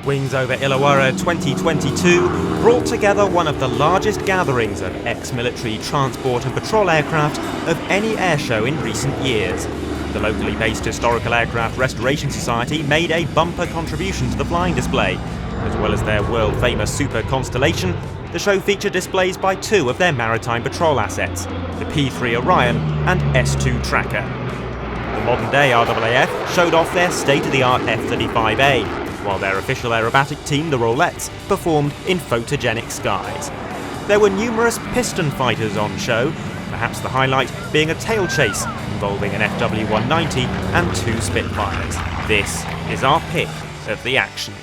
Wings Over Illawarra 2022 brought together one of the largest gatherings of ex-military transport and patrol aircraft of any airshow in recent years. The locally based Historical Aircraft Restoration Society made a bumper contribution to the flying display. As well as their world-famous Super Constellation, the show featured displays by two of their maritime patrol assets, the AP-3C Orion and S02 Tracker. The modern-day RAAF showed off their state-of-the-art F-35A, while their official aerobatic team, the Roulettes, performed in photogenic skies. There were numerous piston fighters on show, perhaps the highlight being a tail chase involving an FW-190 and two Spitfires. This is our pick of the action.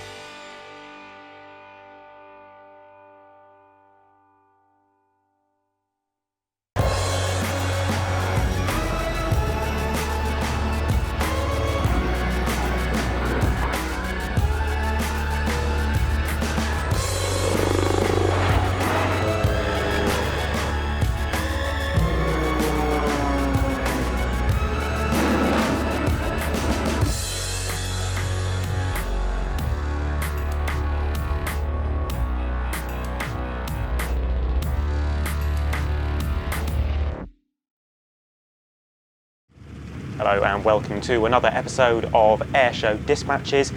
Hello and welcome to another episode of Airshow Dispatches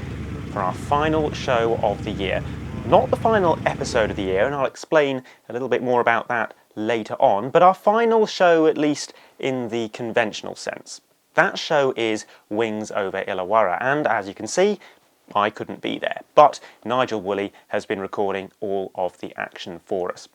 for our final show of the year. Not the final episode of the year, and I'll explain a little bit more about that later on, but our final show, at least in the conventional sense. That show is Wings Over Illawarra, and as you can see, I couldn't be there, but Nigel Woolley has been recording all of the action for us.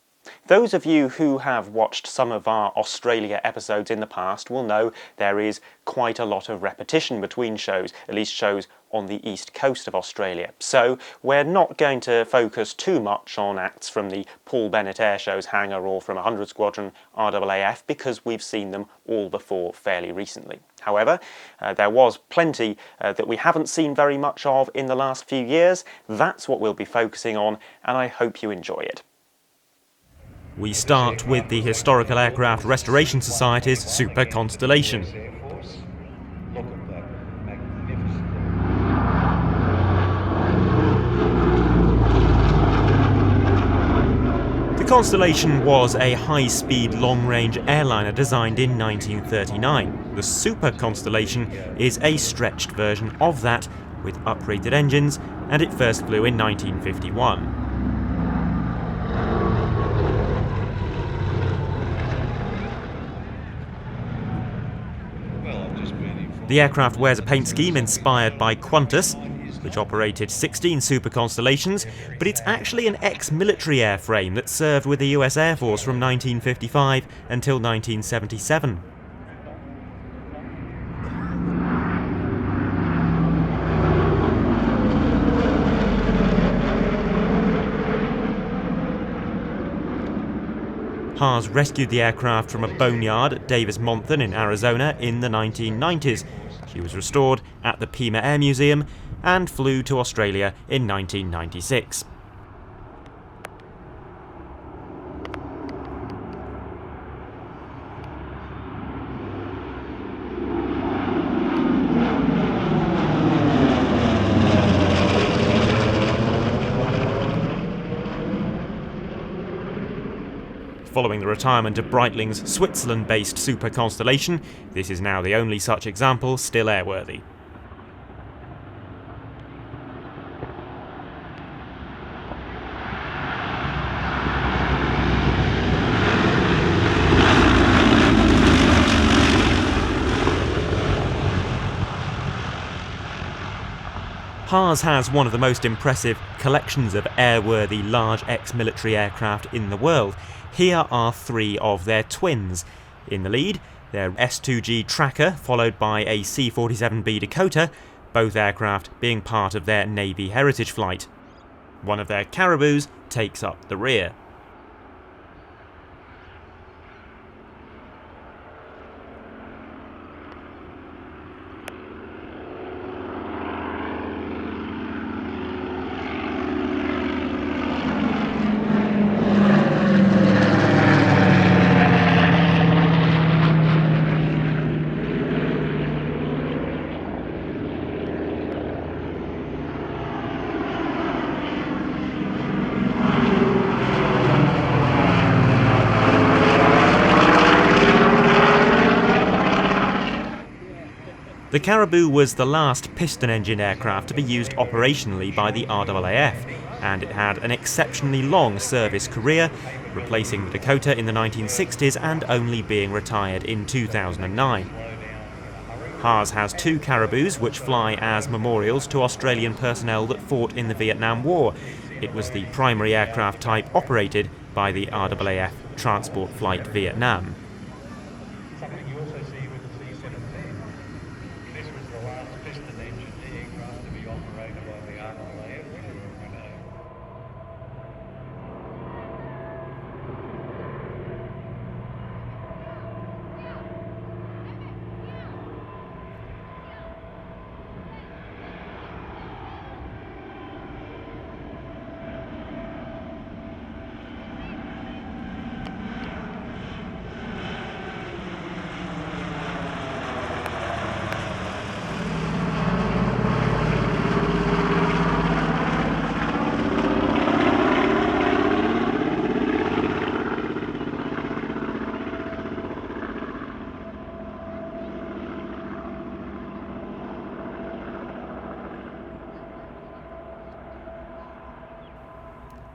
Those of you who have watched some of our Australia episodes in the past will know there is quite a lot of repetition between shows, at least shows on the east coast of Australia. So we're not going to focus too much on acts from the Paul Bennett Airshow's hangar or from 100 Squadron RAAF because we've seen them all before fairly recently. However, there was plenty that we haven't seen very much of in the last few years. That's what we'll be focusing on, and I hope you enjoy it. We start with the Historical Aircraft Restoration Society's Super Constellation. The Constellation was a high-speed, long-range airliner designed in 1939. The Super Constellation is a stretched version of that, with uprated engines, and it first flew in 1951. The aircraft wears a paint scheme inspired by Qantas, which operated 16 Super Constellations, but it's actually an ex-military airframe that served with the US Air Force from 1955 until 1977. HARS rescued the aircraft from a boneyard at Davis-Monthan in Arizona in the 1990s. She was restored at the Pima Air Museum and flew to Australia in 1996. Following the retirement of Breitling's Switzerland-based Super Constellation, this is now the only such example still airworthy. HARS has one of the most impressive collections of airworthy large ex-military aircraft in the world. Here are three of their twins. In the lead, their S02G Tracker, followed by a C-47B Dakota, both aircraft being part of their Navy Heritage Flight. One of their Caribous takes up the rear. The Caribou was the last piston-engined aircraft to be used operationally by the RAAF, and it had an exceptionally long service career, replacing the Dakota in the 1960s and only being retired in 2009. HARS has 2 Caribous which fly as memorials to Australian personnel that fought in the Vietnam War. It was the primary aircraft type operated by the RAAF Transport Flight Vietnam.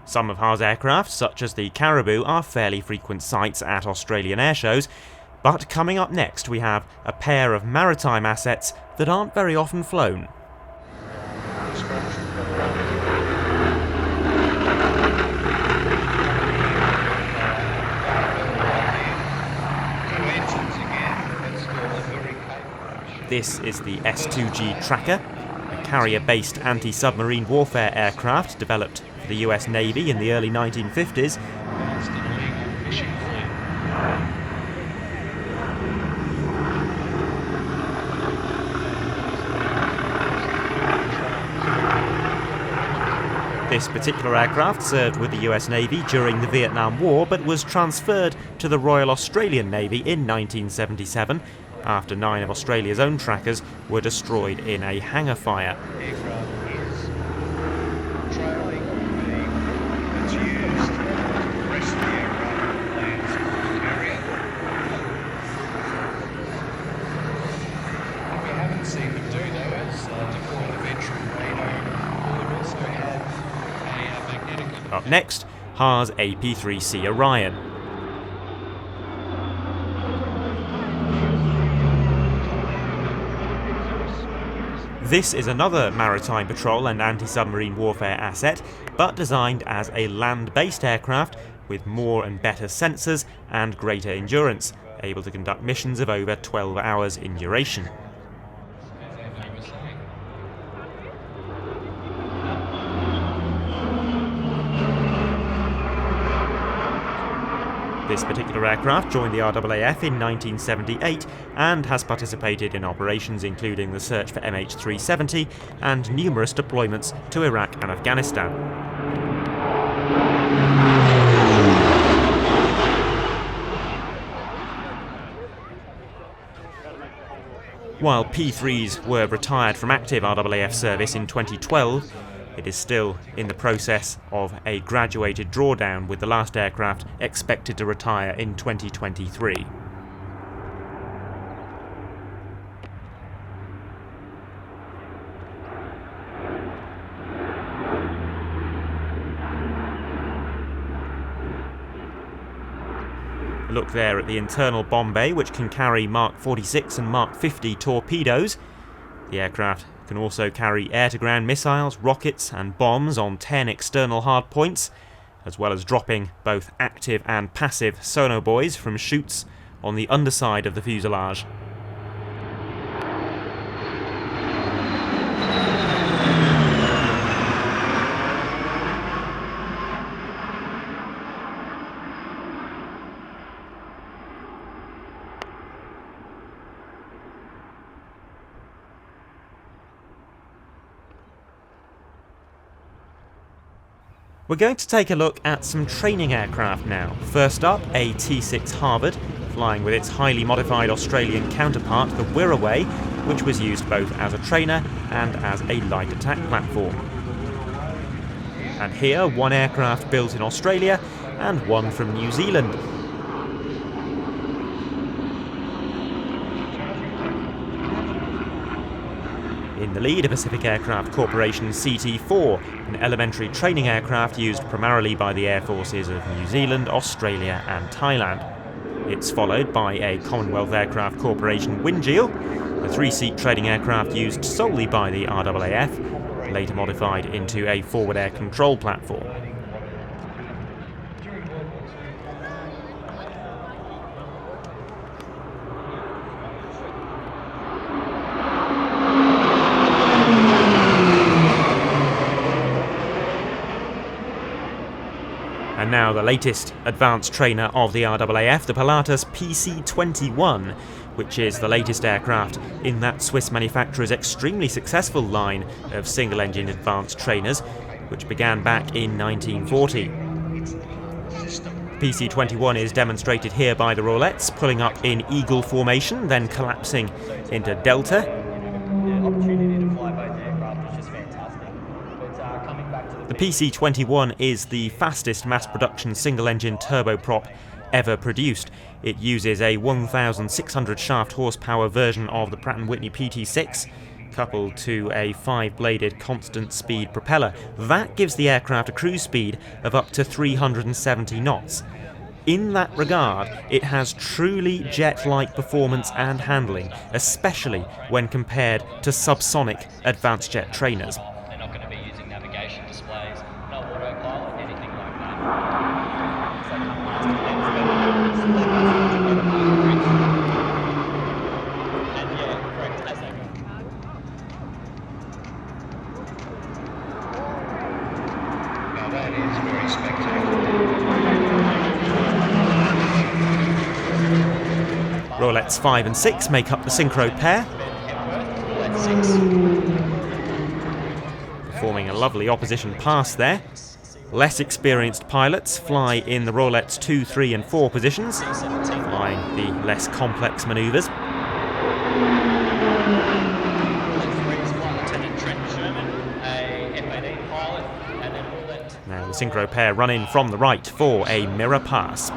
Some of HARS aircraft, such as the Caribou, are fairly frequent sights at Australian airshows, but coming up next we have a pair of maritime assets that aren't very often flown. This is the S2G Tracker, a carrier-based anti-submarine warfare aircraft developed for the US Navy in the early 1950s. This particular aircraft served with the US Navy during the Vietnam War, but was transferred to the Royal Australian Navy in 1977 after 9 of Australia's own trackers were destroyed in a hangar fire. Up next, HARS AP-3C Orion. This is another maritime patrol and anti-submarine warfare asset, but designed as a land-based aircraft with more and better sensors and greater endurance, able to conduct missions of over 12 hours in duration. This particular aircraft joined the RAAF in 1978 and has participated in operations including the search for MH370 and numerous deployments to Iraq and Afghanistan. While P3s were retired from active RAAF service in 2012, it is still in the process of a graduated drawdown, with the last aircraft expected to retire in 2023. A look there at the internal bomb bay, which can carry Mark 46 and Mark 50 torpedoes. The aircraft can also carry air-to-ground missiles, rockets and bombs on 10 external hardpoints, as well as dropping both active and passive sonobuoys from chutes on the underside of the fuselage. We're going to take a look at some training aircraft now. First up, a T6 Harvard, flying with its highly modified Australian counterpart, the WWII, which was used both as a trainer and as a light attack platform. And here, one aircraft built in Australia and one from New Zealand. the lead, a Pacific Aircraft Corporation CT-4, an elementary training aircraft used primarily by the air forces of New Zealand, Australia and Thailand. It's followed by a Commonwealth Aircraft Corporation Wingeel, a 3-seat training aircraft used solely by the RAAF, later modified into a forward air control platform. And now the latest advanced trainer of the RAAF, the Pilatus PC-21, which is the latest aircraft in that Swiss manufacturer's extremely successful line of single-engine advanced trainers, which began back in 1940. PC-21 is demonstrated here by the Roulettes, pulling up in eagle formation, then collapsing into delta. The PC-21 is the fastest mass-production single-engine turboprop ever produced. It uses a 1,600 shaft horsepower version of the Pratt & Whitney PT6, coupled to a 5-bladed constant-speed propeller. That gives the aircraft a cruise speed of up to 370 knots. In that regard, it has truly jet-like performance and handling, especially when compared to subsonic advanced jet trainers. Roulettes 5 and 6 make up the synchro pair, performing a lovely opposition pass there. Less experienced pilots fly in the Roulettes 2, 3 and 4 positions, flying the less complex manoeuvres. Now the synchro pair run in from the right for a mirror pass.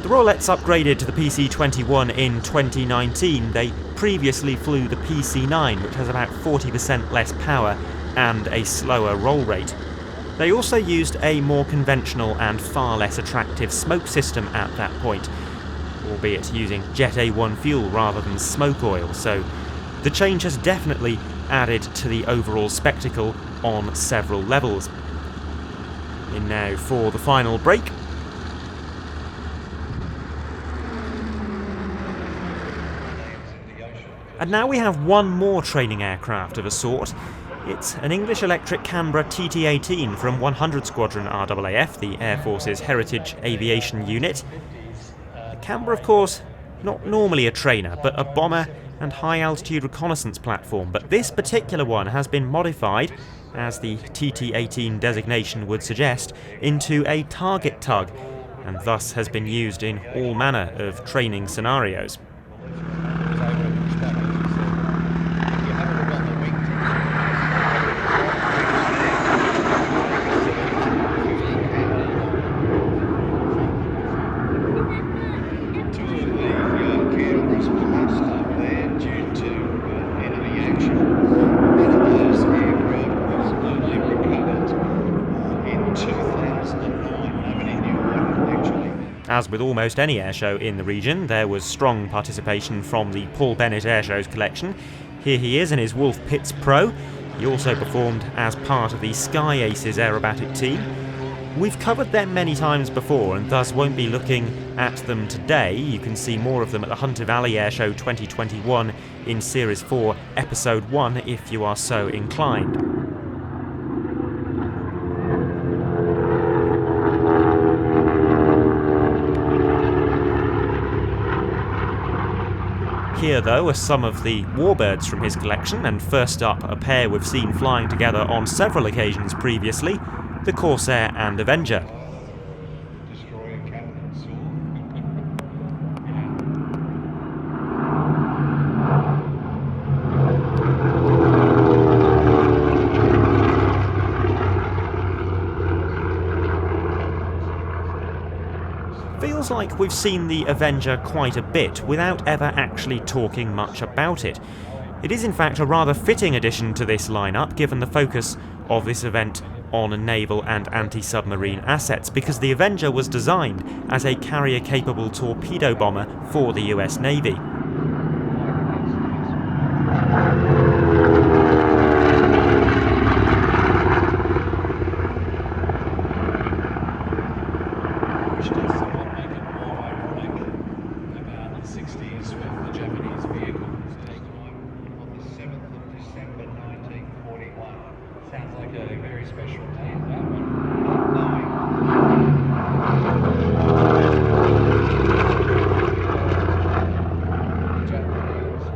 The Roulettes upgraded to the PC-21 in 2019. They previously flew the PC-9, which has about 40% less power and a slower roll rate. They also used a more conventional and far less attractive smoke system at that point, albeit using Jet A1 fuel rather than smoke oil, so the change has definitely added to the overall spectacle on several levels. In now for the final break. And now we have one more training aircraft of a sort. It's an English Electric Canberra TT-18 from 100 Squadron RAAF, the Air Force's Heritage Aviation Unit. The Canberra, of course, not normally a trainer, but a bomber and high-altitude reconnaissance platform, but this particular one has been modified, as the TT-18 designation would suggest, into a target tug, and thus has been used in all manner of training scenarios. As with almost any airshow in the region, there was strong participation from the Paul Bennett Airshow's collection. Here he is in his Wolf Pitts Pro. He also performed as part of the Sky Aces aerobatic team. We've covered them many times before and thus won't be looking at them today. You can see more of them at the Hunter Valley Airshow 2021 in Series 4, Episode 1 if you are so inclined. Here, though, are some of the Warbirds from his collection, and first up, a pair we've seen flying together on several occasions previously, the Corsair and Avenger. looks like we've seen the Avenger quite a bit without ever actually talking much about it. It is in fact a rather fitting addition to this lineup, given the focus of this event on naval and anti-submarine assets, because the Avenger was designed as a carrier-capable torpedo bomber for the US Navy.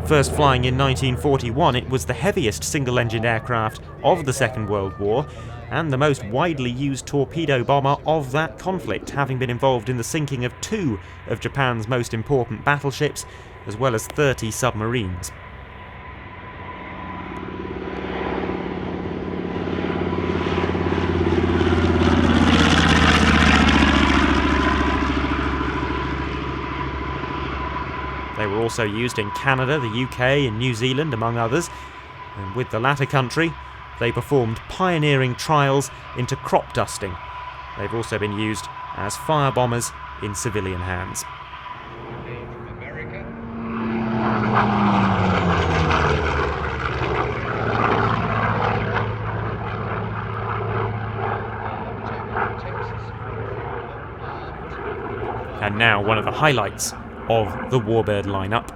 First flying in 1941, it was the heaviest single-engined aircraft of the Second World War and the most widely used torpedo bomber of that conflict, having been involved in the sinking of 2 of Japan's most important battleships, as well as 30 submarines. They were also used in Canada, the UK and New Zealand, among others, and with the latter country they performed pioneering trials into crop dusting. They've also been used as fire bombers in civilian hands. And now one of the highlights of the Warbird lineup.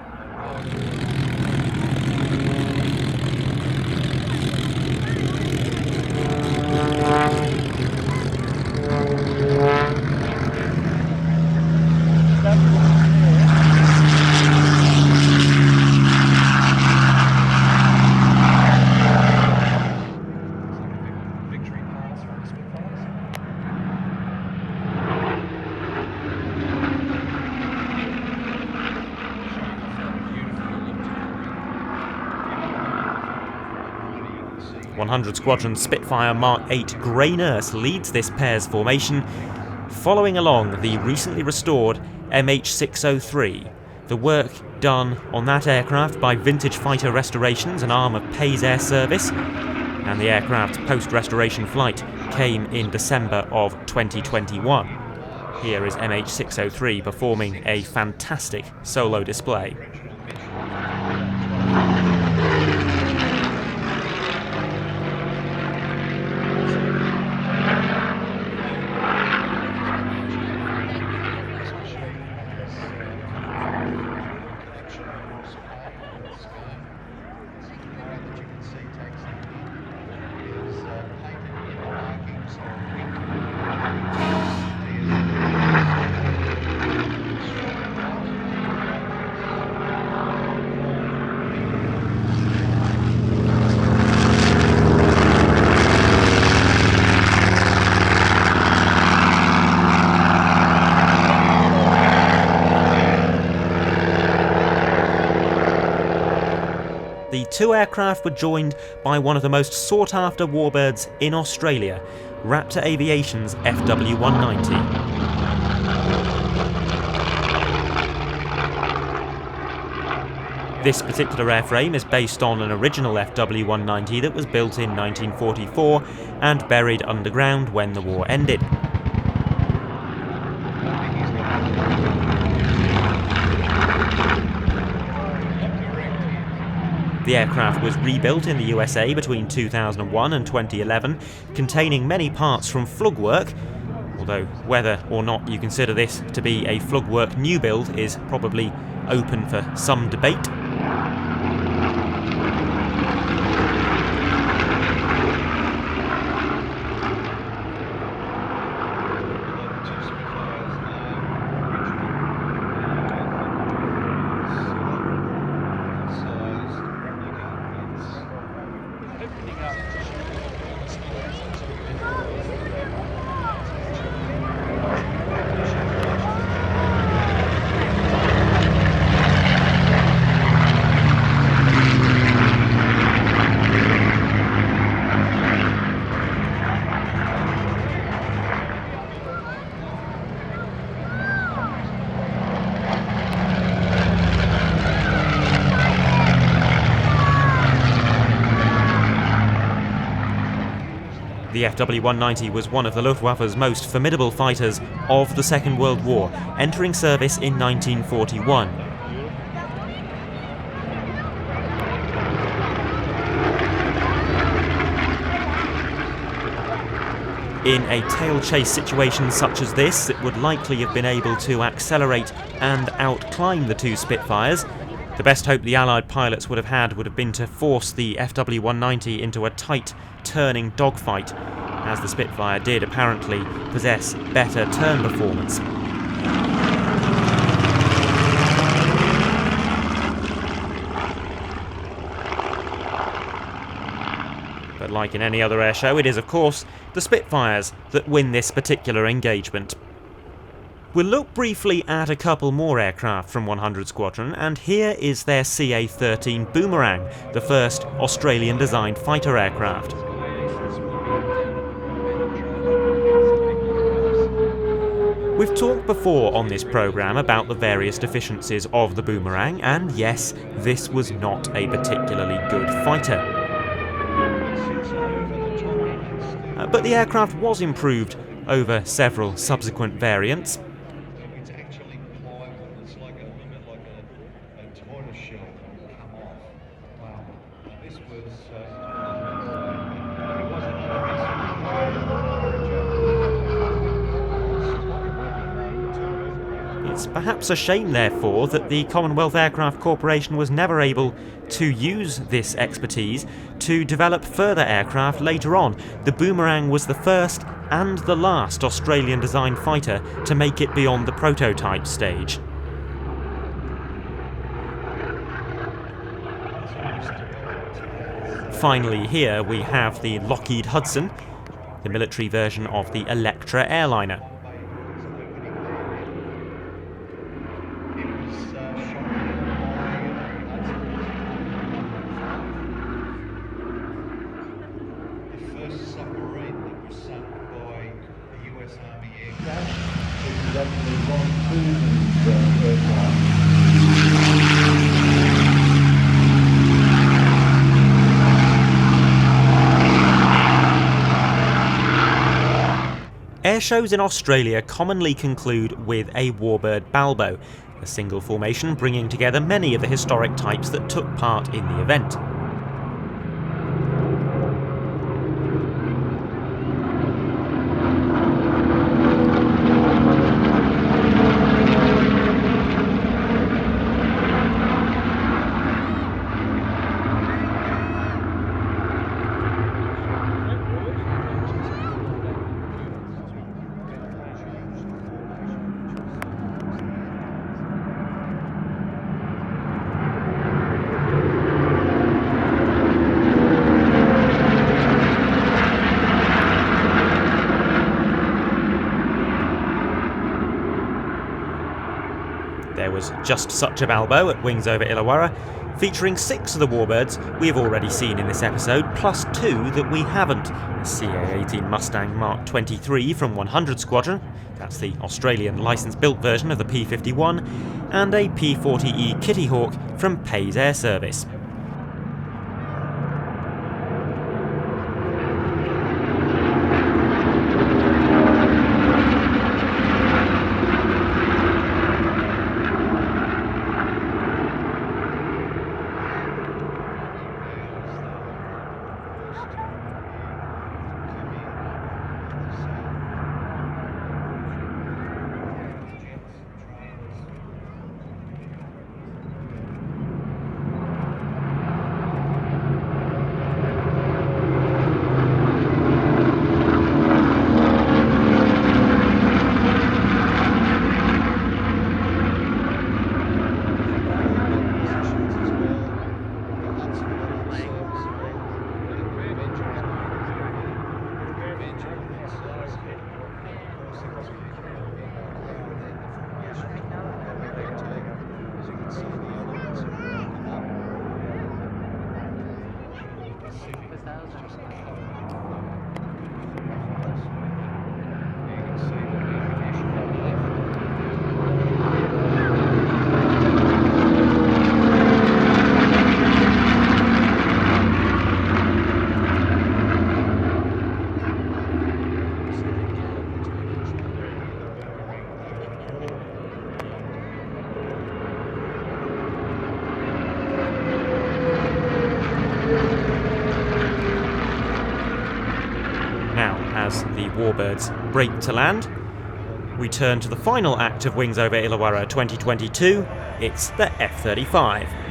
.100 Squadron Spitfire Mark 8 Grey Nurse leads this pair's formation, following along the recently restored MH603. The work done on that aircraft by Vintage Fighter Restorations, an arm of Pays Air Service, and the aircraft's post-restoration flight came in December of 2021. Here is MH603 performing a fantastic solo display. The 2 aircraft were joined by one of the most sought-after warbirds in Australia, Raptor Aviation's FW-190. This particular airframe is based on an original FW-190 that was built in 1944 and buried underground when the war ended. The aircraft was rebuilt in the USA between 2001 and 2011, containing many parts from Flugwork, although whether or not you consider this to be a Flugwork new build is probably open for some debate. The FW-190 was one of the Luftwaffe's most formidable fighters of the Second World War, entering service in 1941. In a tail chase situation such as this, it would likely have been able to accelerate and outclimb the two Spitfires. The best hope the Allied pilots would have been to force the FW-190 into a tight, turning dogfight, as the Spitfire did apparently possess better turn performance. But like in any other airshow, it is of course the Spitfires that win this particular engagement. We'll look briefly at a couple more aircraft from 100 Squadron, and here is their CA-13 Boomerang, the first Australian-designed fighter aircraft. We've talked before on this programme about the various deficiencies of the Boomerang, and yes, this was not a particularly good fighter. But the aircraft was improved over several subsequent variants. It's actually pliable. It's like a little bit like a tortoise shell that will come off. Wow. This was It's perhaps a shame, therefore, that the Commonwealth Aircraft Corporation was never able to use this expertise to develop further aircraft later on. The Boomerang was the first and the last Australian-designed fighter to make it beyond the prototype stage. Finally, here we have the Lockheed Hudson, the military version of the Electra airliner. Airshows in Australia commonly conclude with a Warbird Balbo, a single formation bringing together many of the historic types that took part in the event. There was just such a Balbo at Wings Over Illawarra, featuring 6 of the Warbirds we have already seen in this episode, plus 2 that we haven't. A CA-18 Mustang Mark 23 from 100 Squadron, that's the Australian licence-built version of the P-51, and a P-40E Kittyhawk from Pay's Air Service. as the Warbirds brake to land, we turn to the final act of Wings Over Illawarra 2022. It's the F-35.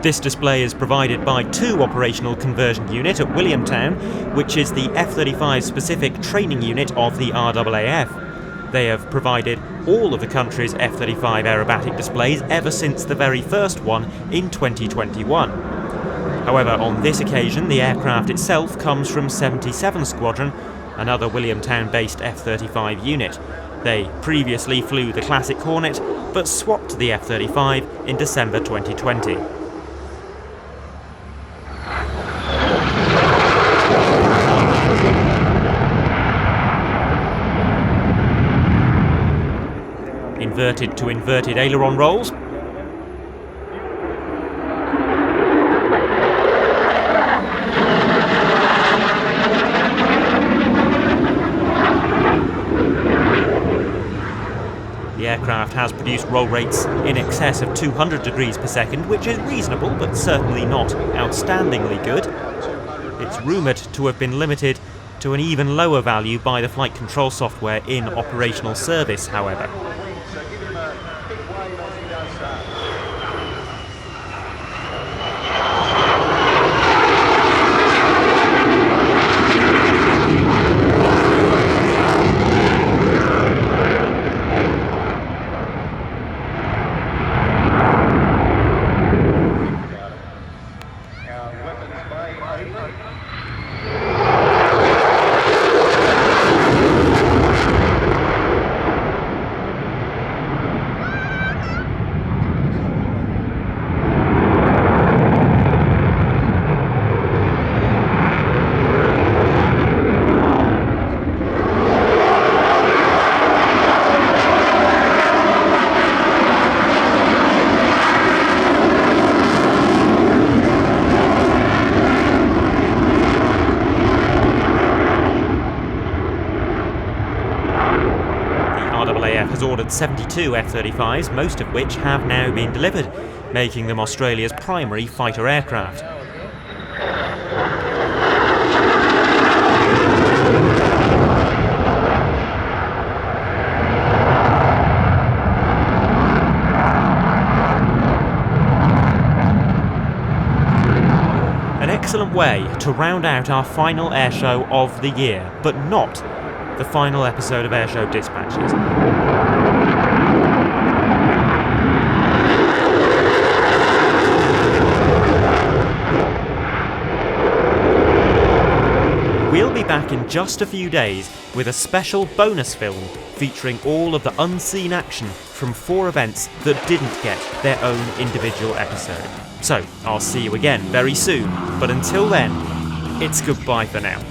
This display is provided by two operational conversion unit at Williamtown, which is the F-35 specific training unit of the RAAF. They have provided all of the country's F-35 aerobatic displays ever since the very first one in 2021. However, on this occasion the aircraft itself comes from 77 Squadron, another Williamtown-based F-35 unit. They previously flew the classic Hornet, but swapped to the F-35 in December 2020. Inverted to inverted aileron rolls. The aircraft has produced roll rates in excess of 200 degrees per second, which is reasonable but certainly not outstandingly good. It's rumoured to have been limited to an even lower value by the flight control software in operational service, however. Has ordered 72 F-35s, most of which have now been delivered, making them Australia's primary fighter aircraft. An excellent way to round out our final airshow of the year, but not the final episode of Airshow Dispatches. We'll be back in just a few days with a special bonus film featuring all of the unseen action from 4 events that didn't get their own individual episode. So, I'll see you again very soon, but until then, it's goodbye for now.